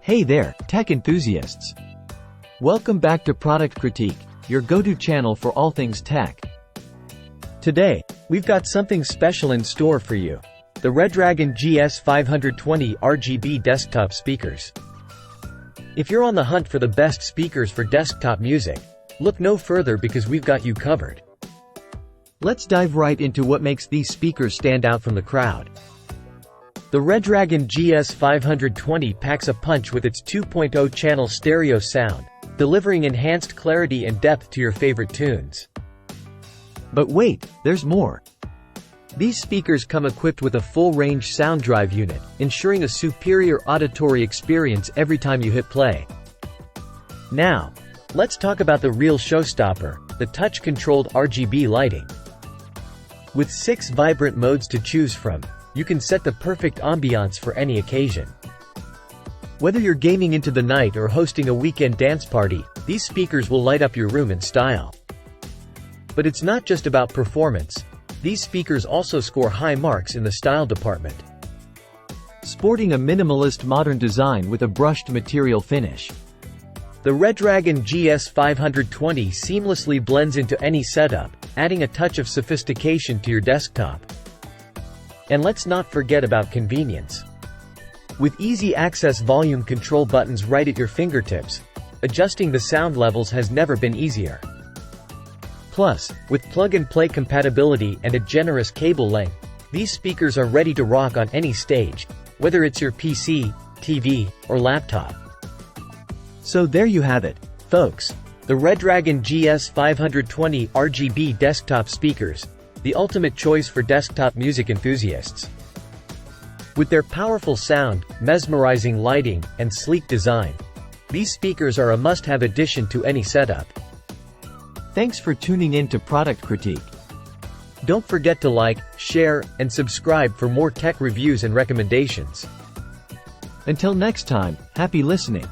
Hey there, tech enthusiasts! Welcome back to Product Critique, your go-to channel for all things tech. Today, we've got something special in store for you. The Redragon GS520 RGB desktop speakers. If you're on the hunt for the best speakers for desktop music, look no further because we've got you covered. Let's dive right into what makes these speakers stand out from the crowd. The Redragon GS520 packs a punch with its 2.0 channel stereo sound, delivering enhanced clarity and depth to your favorite tunes. But wait, there's more. These speakers come equipped with a full-range sound drive unit, ensuring a superior auditory experience every time you hit play. Now, let's talk about the real showstopper, the touch-controlled RGB lighting. With 6 vibrant modes to choose from, you can set the perfect ambiance for any occasion. Whether you're gaming into the night or hosting a weekend dance party, these speakers will light up your room in style. But it's not just about performance. These speakers also score high marks in the style department. Sporting a minimalist modern design with a brushed material finish. The Redragon GS520 seamlessly blends into any setup, adding a touch of sophistication to your desktop. And let's not forget about convenience. With easy access volume control buttons right at your fingertips, adjusting the sound levels has never been easier. Plus, with plug-and-play compatibility and a generous cable length, these speakers are ready to rock on any stage, whether it's your PC, TV, or laptop. So there you have it, folks. The Redragon GS520 RGB desktop speakers, the ultimate choice for desktop music enthusiasts. With their powerful sound, mesmerizing lighting, and sleek design, these speakers are a must-have addition to any setup. Thanks for tuning in to Product Critique. Don't forget to like, share, and subscribe for more tech reviews and recommendations. Until next time, happy listening.